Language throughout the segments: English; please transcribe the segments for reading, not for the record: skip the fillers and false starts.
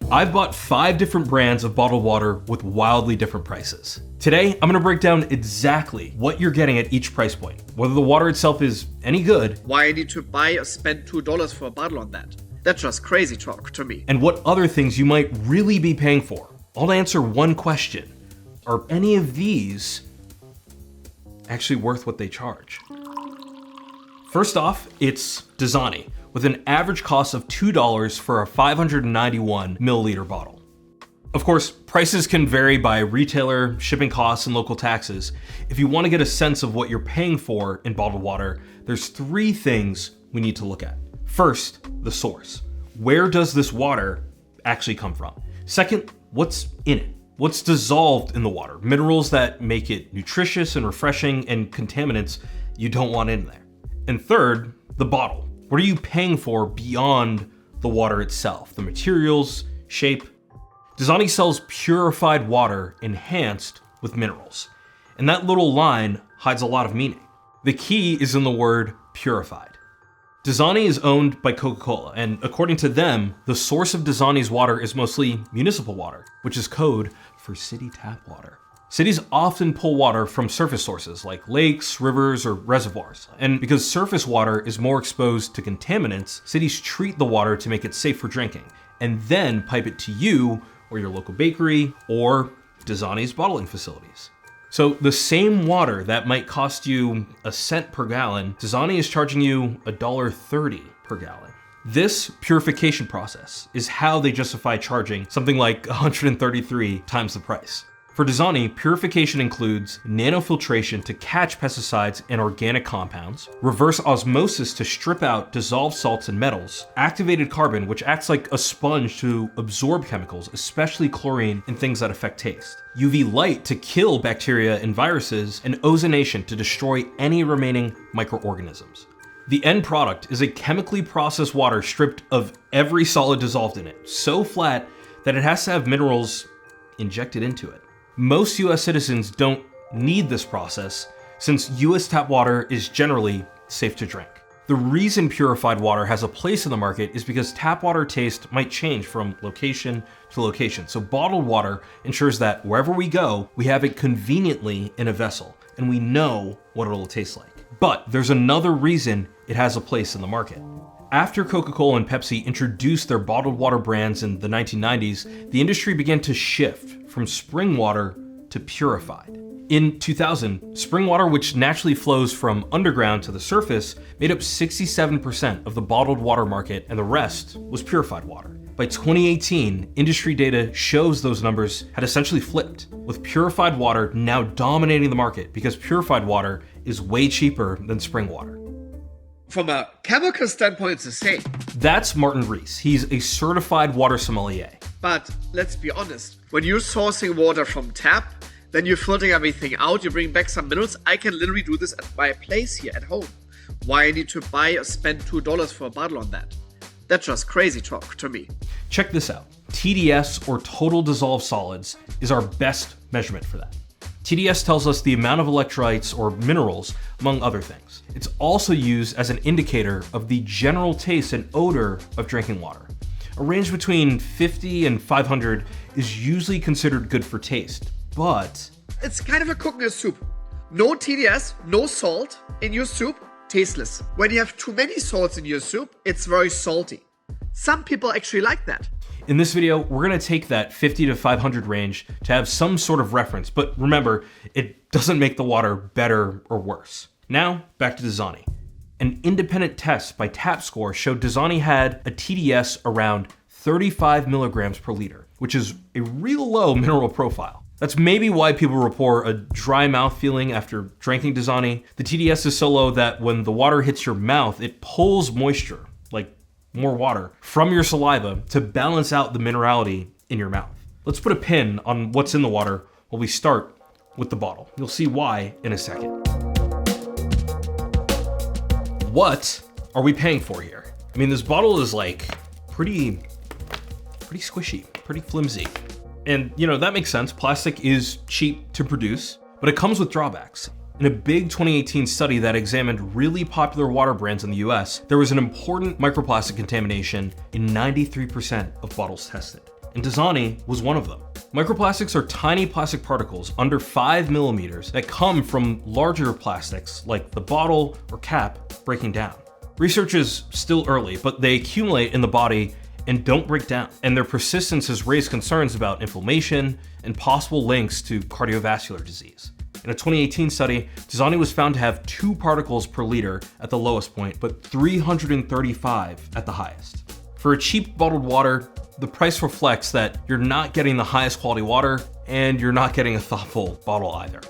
I've bought 5 different brands of bottled water with wildly different prices. Today, I'm gonna break down exactly what you're getting at each price point, whether the water itself is any good, why I need to buy or spend $2 for a bottle on that. That's just crazy talk to me. and what other things you might really be paying for. All to answer one question: are any of these actually worth what they charge? First off, it's Dasani, with an average cost of $2 for a 591 milliliter bottle. Of course, prices can vary by retailer, shipping costs, and local taxes. If you want to get a sense of what you're paying for in bottled water, there's 3 things we need to look at. First, the source. Where does this water actually come from? Second, what's in it? What's dissolved in the water? Minerals that make it nutritious and refreshing, and contaminants you don't want in there. And third, the bottle. What are you paying for beyond the water itself? The materials, shape. Dasani sells purified water enhanced with minerals. And that little line hides a lot of meaning. The key is in the word purified. Dasani is owned by Coca-Cola, and according to them, the source of Dasani's water is mostly municipal water, which is code for city tap water. Cities often pull water from surface sources like lakes, rivers, or reservoirs. And because surface water is more exposed to contaminants, cities treat the water to make it safe for drinking, and then pipe it to you or your local bakery or Dasani's bottling facilities. So the same water that might cost you a cent per gallon, Dasani is charging you $1.30 per gallon. This purification process is how they justify charging something like 133 times the price. For Dasani, purification includes nanofiltration to catch pesticides and organic compounds, reverse osmosis to strip out dissolved salts and metals, activated carbon, which acts like a sponge to absorb chemicals, especially chlorine and things that affect taste, UV light to kill bacteria and viruses, and ozonation to destroy any remaining microorganisms. The end product is a chemically processed water stripped of every solid dissolved in it, so flat that it has to have minerals injected into it. Most US citizens don't need this process since US tap water is generally safe to drink. The reason purified water has a place in the market is because tap water taste might change from location to location. So bottled water ensures that wherever we go, we have it conveniently in a vessel and we know what it'll taste like. But there's another reason it has a place in the market. After Coca-Cola and Pepsi introduced their bottled water brands in the 1990s, the industry began to shift from spring water to purified. In 2000, spring water, which naturally flows from underground to the surface, made up 67% of the bottled water market, and the rest was purified water. By 2018, industry data shows those numbers had essentially flipped, with purified water now dominating the market because purified water is way cheaper than spring water. From a chemical standpoint, it's the same. That's Martin Rees. He's a certified water sommelier. But let's be honest, when you're sourcing water from tap, then you're filtering everything out, you bring back some minerals. I can literally do this at my place here at home. Why I need to buy or spend $2 for a bottle on that? That's just crazy talk to me. Check this out. TDS, or total dissolved solids, is our best measurement for that. TDS tells us the amount of electrolytes or minerals, among other things. It's also used as an indicator of the general taste and odor of drinking water. A range between 50 and 500 is usually considered good for taste, but it's kind of a cooking a soup. No TDS, no salt in your soup, tasteless. When you have too many salts in your soup, it's very salty. Some people actually like that. In this video, we're gonna take that 50 to 500 range to have some sort of reference, but remember, it doesn't make the water better or worse. Now, back to Dasani. An independent test by TapScore showed Dasani had a TDS around 35 milligrams per liter, which is a real low mineral profile. That's maybe why people report a dry mouth feeling after drinking Dasani. The TDS is so low that when the water hits your mouth, it pulls moisture, like more water, from your saliva to balance out the minerality in your mouth. Let's put a pin on what's in the water while we start with the bottle. You'll see why in a second. What are we paying for here? I mean, this bottle is like pretty squishy, pretty flimsy. And that makes sense. Plastic is cheap to produce, but it comes with drawbacks. In a big 2018 study that examined really popular water brands in the US, there was an important microplastic contamination in 93% of bottles tested. and Dasani was one of them. Microplastics are tiny plastic particles under 5 millimeters that come from larger plastics like the bottle or cap breaking down. Research is still early, but they accumulate in the body and don't break down, and their persistence has raised concerns about inflammation and possible links to cardiovascular disease. In a 2018 study, Dasani was found to have 2 particles per liter at the lowest point, but 335 at the highest. For a cheap bottled water, the price reflects that you're not getting the highest quality water and you're not getting a thoughtful bottle either.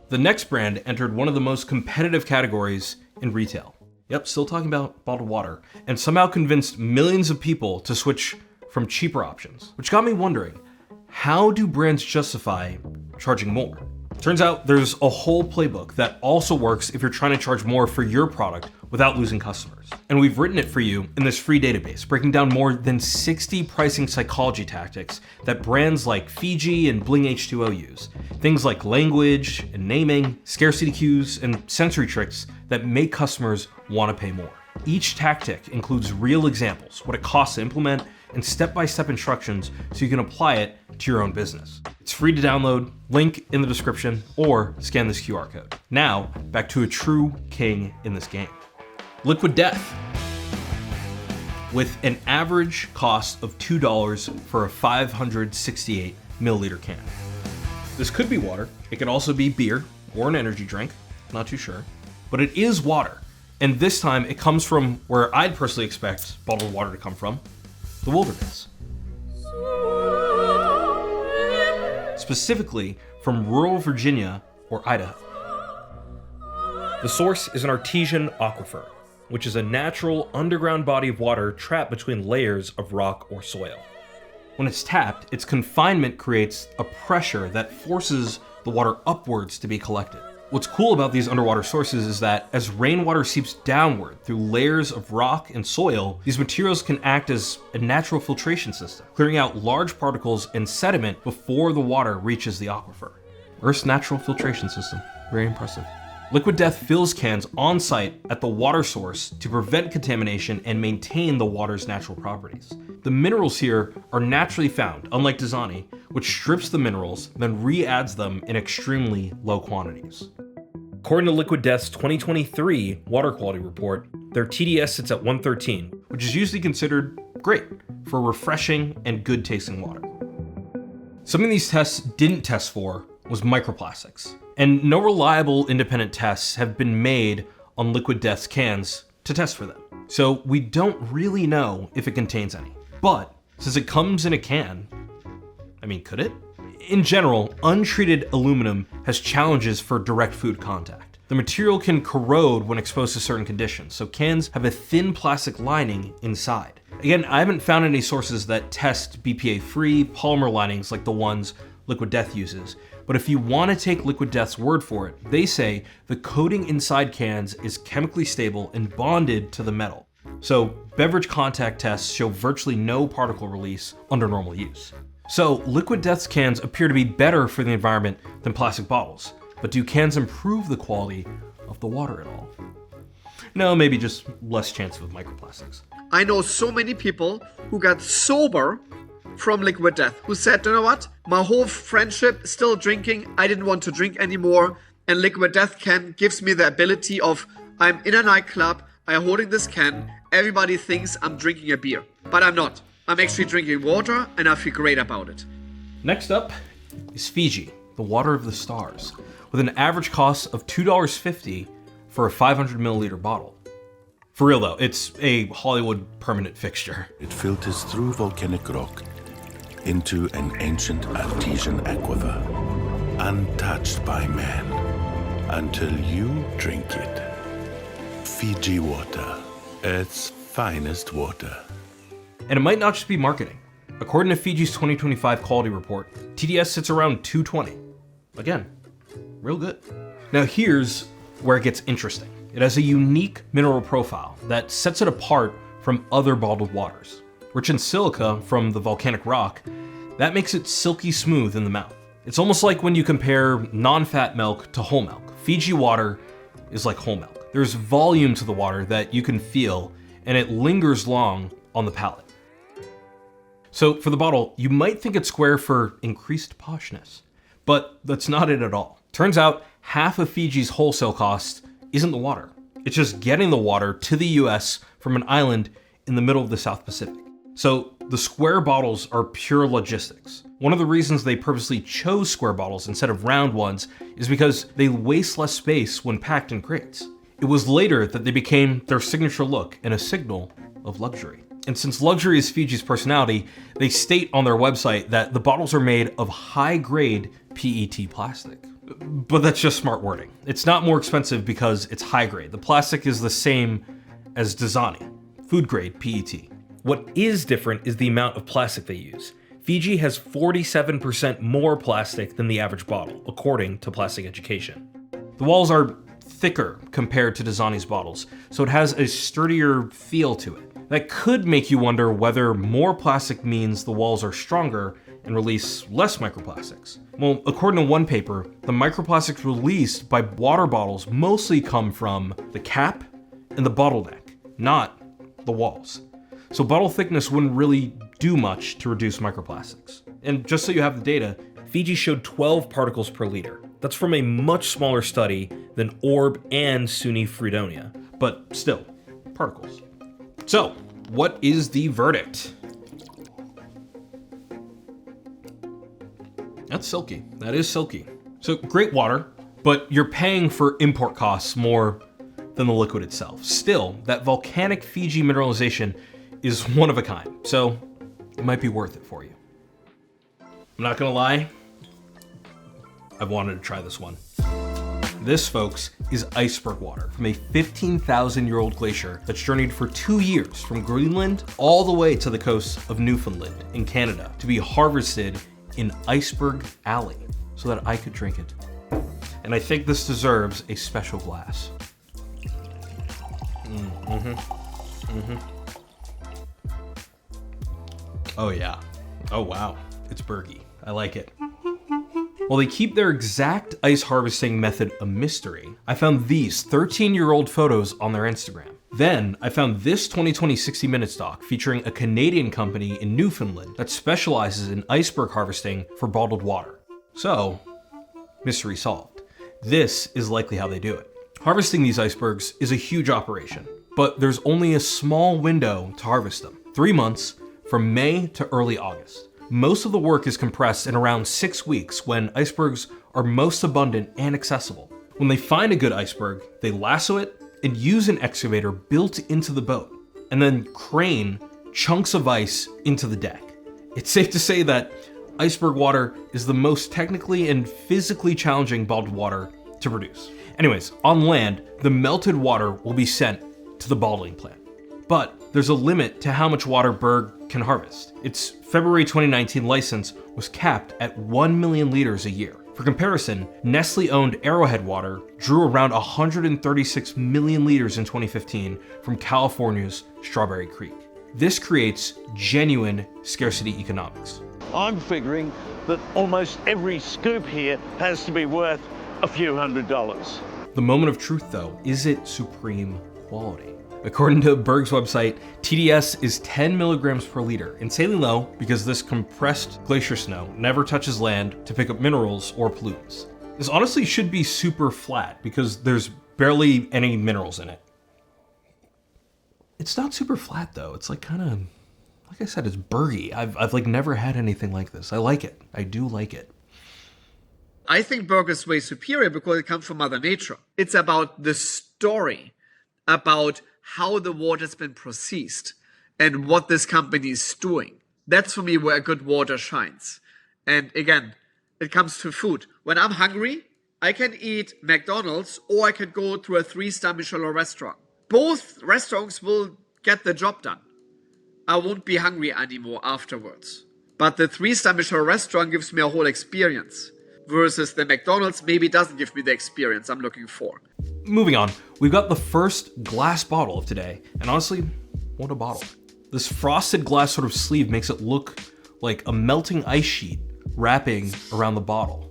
The next brand entered one of the most competitive categories in retail. Yep, still talking about bottled water, and somehow convinced millions of people to switch from cheaper options, which got me wondering, how do brands justify charging more? Turns out there's a whole playbook that also works if you're trying to charge more for your product without losing customers. And we've written it for you in this free database, breaking down more than 60 pricing psychology tactics that brands like Fiji and Bling H2O use. Things like language and naming, scarcity cues, and sensory tricks that make customers want to pay more. Each tactic includes real examples, what it costs to implement, and step-by-step instructions so you can apply it to your own business. It's free to download, link in the description, or scan this QR code. Now, back to a true king in this game. Liquid Death. With an average cost of $2 for a 568 milliliter can. This could be water, it could also be beer or an energy drink, not too sure, but it is water. And this time it comes from where I'd personally expect bottled water to come from, the wilderness. Specifically from rural Virginia or Idaho. The source is an artesian aquifer, which is a natural underground body of water trapped between layers of rock or soil. When it's tapped, its confinement creates a pressure that forces the water upwards to be collected. What's cool about these underwater sources is that as rainwater seeps downward through layers of rock and soil, these materials can act as a natural filtration system, clearing out large particles and sediment before the water reaches the aquifer. Earth's natural filtration system. Very impressive. Liquid Death fills cans on site at the water source to prevent contamination and maintain the water's natural properties. The minerals here are naturally found, unlike Dasani, which strips the minerals, then re-adds them in extremely low quantities. According to Liquid Death's 2023 water quality report, their TDS sits at 113, which is usually considered great for refreshing and good tasting water. Something these tests didn't test for was microplastics, and no reliable independent tests have been made on Liquid Death's cans to test for them. So we don't really know if it contains any. But since it comes in a can, could it? In general, untreated aluminum has challenges for direct food contact. The material can corrode when exposed to certain conditions, so cans have a thin plastic lining inside. Again, I haven't found any sources that test BPA-free polymer linings like the ones Liquid Death uses, but if you want to take Liquid Death's word for it, they say the coating inside cans is chemically stable and bonded to the metal. So beverage contact tests show virtually no particle release under normal use. So Liquid Death's cans appear to be better for the environment than plastic bottles, but do cans improve the quality of the water at all? No, maybe just less chance of microplastics. I know so many people who got sober from Liquid Death, who said, you know what, my whole friendship still drinking, I didn't want to drink anymore, and Liquid Death can gives me the ability of, I'm in a nightclub, I'm holding this can, everybody thinks I'm drinking a beer, but I'm not. I'm actually drinking water and I feel great about it. Next up is Fiji, the water of the stars, with an average cost of $2.50 for a 500 milliliter bottle. For real though, it's a Hollywood permanent fixture. It filters through volcanic rock into an ancient artesian aquifer, untouched by man, until you drink it. Fiji water, its finest water. And it might not just be marketing. According to Fiji's 2025 quality report, TDS sits around 220. Again, real good. Now here's where it gets interesting. It has a unique mineral profile that sets it apart from other bottled waters. Rich in silica from the volcanic rock, that makes it silky smooth in the mouth. It's almost like when you compare non-fat milk to whole milk. Fiji water is like whole milk. There's volume to the water that you can feel, and it lingers long on the palate. So for the bottle, you might think it's square for increased poshness, but that's not it at all. Turns out half of Fiji's wholesale cost isn't the water. It's just getting the water to the US from an island in the middle of the South Pacific. So the square bottles are pure logistics. One of the reasons they purposely chose square bottles instead of round ones is because they waste less space when packed in crates. It was later that they became their signature look and a signal of luxury. And since luxury is Fiji's personality, they state on their website that the bottles are made of high-grade PET plastic. But that's just smart wording. It's not more expensive because it's high-grade. The plastic is the same as Dasani, food-grade PET. What is different is the amount of plastic they use. Fiji has 47% more plastic than the average bottle, according to Plastic Education. The walls are thicker compared to Dasani's bottles, so it has a sturdier feel to it. That could make you wonder whether more plastic means the walls are stronger and release less microplastics. Well, according to one paper, the microplastics released by water bottles mostly come from the cap and the bottleneck, not the walls. So bottle thickness wouldn't really do much to reduce microplastics. And just so you have the data, Fiji showed 12 particles per liter. That's from a much smaller study than Orb and SUNY Fredonia, but still, particles. So, what is the verdict? That's silky. That is silky. So, great water, but you're paying for import costs more than the liquid itself. Still, that volcanic Fiji mineralization is one of a kind, so it might be worth it for you. I'm not gonna lie, I've wanted to try this one. This, folks, is iceberg water from a 15,000-year-old glacier that's journeyed for 2 years from Greenland all the way to the coast of Newfoundland in Canada to be harvested in Iceberg Alley so that I could drink it. And I think this deserves a special glass. Oh yeah. Oh wow. It's Bergy. I like it. While they keep their exact ice harvesting method a mystery, I found these 13-year-old photos on their Instagram. Then I found this 2020 60 Minutes doc featuring a Canadian company in Newfoundland that specializes in iceberg harvesting for bottled water. So, mystery solved. This is likely how they do it. Harvesting these icebergs is a huge operation, but there's only a small window to harvest them. 3 months, from May to early August. Most of the work is compressed in around 6 weeks when icebergs are most abundant and accessible. When they find a good iceberg, they lasso it and use an excavator built into the boat, and then crane chunks of ice into the deck. It's safe to say that iceberg water is the most technically and physically challenging bottled water to produce. Anyways, on land, the melted water will be sent to the bottling plant. But there's a limit to how much water Berg can harvest. Its February 2019 license was capped at 1 million liters a year. For comparison, Nestle-owned Arrowhead Water drew around 136 million liters in 2015 from California's Strawberry Creek. This creates genuine scarcity economics. I'm figuring that almost every scoop here has to be worth a few $100s. The moment of truth, though, is it supreme quality? According to Berg's website, TDS is 10 milligrams per liter, insanely low because this compressed glacier snow never touches land to pick up minerals or pollutants. This honestly should be super flat because there's barely any minerals in it. It's not super flat though. It's like kind of, like I said, it's Bergy. I've like never had anything like this. I like it. I do like it. I think Berg is way superior because it comes from Mother Nature. It's about the story, about how the water's been processed and what this company is doing. That's for me where a good water shines. And again, it comes to food. When I'm hungry, I can eat McDonald's or I can go to a 3-star Michelin restaurant. Both restaurants will get the job done. I won't be hungry anymore afterwards. But the 3-star Michelin restaurant gives me a whole experience. Versus the McDonald's maybe doesn't give me the experience I'm looking for. Moving on, we've got the first glass bottle of today, and honestly, what a bottle. This frosted glass sort of sleeve makes it look like a melting ice sheet wrapping around the bottle.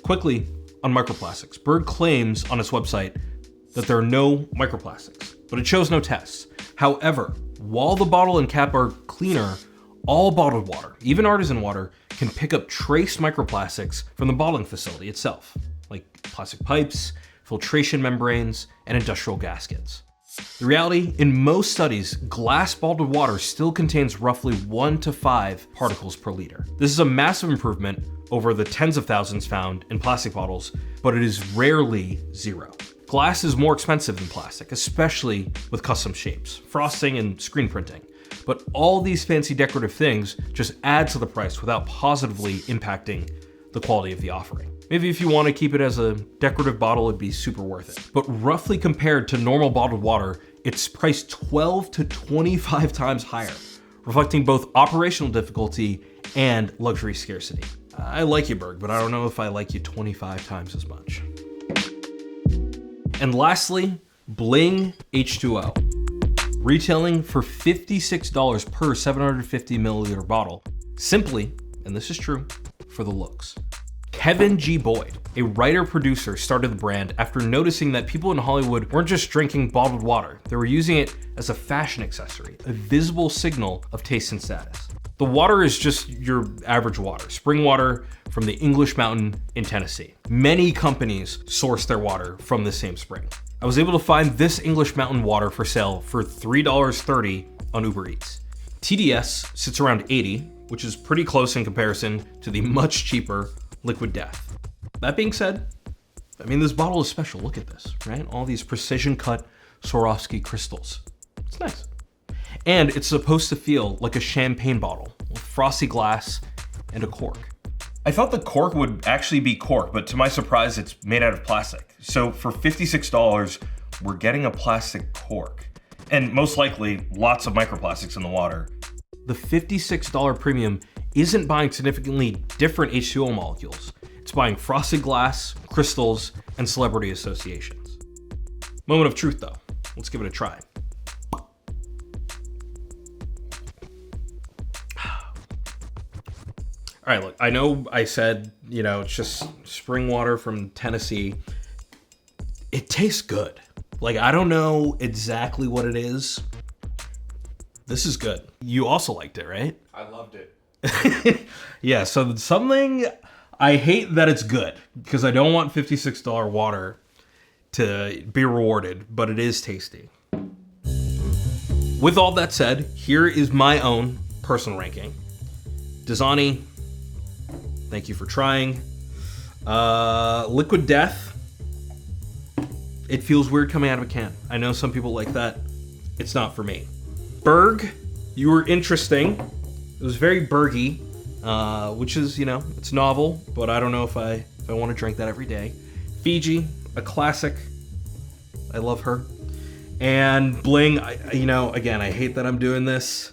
Quickly, on microplastics, Berg claims on its website that there are no microplastics, but it shows no tests. However, while the bottle and cap are cleaner, All bottled water, even artisan water, can pick up trace microplastics from the bottling facility itself, like plastic pipes, filtration membranes, and industrial gaskets. The reality, in most studies, glass bottled water still contains roughly 1 to 5 particles per liter. This is a massive improvement over the tens of thousands found in plastic bottles, but it is rarely zero. Glass is more expensive than plastic, especially with custom shapes, frosting, and screen printing. But all these fancy decorative things just add to the price without positively impacting the quality of the offering. Maybe if you want to keep it as a decorative bottle, it'd be super worth it. But roughly compared to normal bottled water, it's priced 12 to 25 times higher, reflecting both operational difficulty and luxury scarcity. I like you, Berg, but I don't know if I like you 25 times as much. And lastly, Bling H2O. Retailing for $56 per 750 milliliter bottle, simply, and this is true, for the looks. Kevin G. Boyd, a writer-producer, started the brand after noticing that people in Hollywood weren't just drinking bottled water, they were using it as a fashion accessory, a visible signal of taste and status. The water is just your average water, spring water from the English Mountain in Tennessee. Many companies source their water from the same spring. I was able to find this English Mountain water for sale for $3.30 on Uber Eats. TDS sits around 80, which is pretty close in comparison to the much cheaper Liquid Death. That being said, I mean, this bottle is special. Look at this, right? All these precision cut Swarovski crystals. It's nice. And it's supposed to feel like a champagne bottle with frosty glass and a cork. I thought the cork would actually be cork, but to my surprise, it's made out of plastic. So for $56, we're getting a plastic cork. And most likely, lots of microplastics in the water. The $56 premium isn't buying significantly different H2O molecules. It's buying frosted glass, crystals, and celebrity associations. Moment of truth though. Let's give it a try. All right, look, I know I said, it's just spring water from Tennessee. It tastes good. Like, I don't know exactly what it is. This is good. You also liked it, right? I loved it. Yeah, so something, I hate that it's good because I don't want $56 water to be rewarded, but it is tasty. With all that said, here is my own personal ranking. Dasani, thank you for trying. Liquid Death, it feels weird coming out of a can. I know some people like that. It's not for me. Berg, you were interesting. It was very Bergy, which is, it's novel, but I don't know if I want to drink that every day. Fiji, a classic. I love her. And Bling, again, I hate that I'm doing this,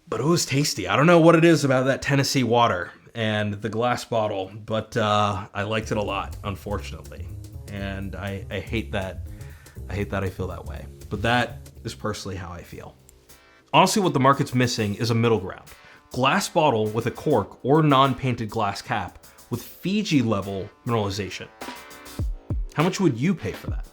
but it was tasty. I don't know what it is about that Tennessee water and the glass bottle, but I liked it a lot, unfortunately. And I hate that. I hate that I feel that way. But that is personally how I feel. Honestly, what the market's missing is a middle ground. Glass bottle with a cork or non-painted glass cap with Fiji level mineralization. How much would you pay for that?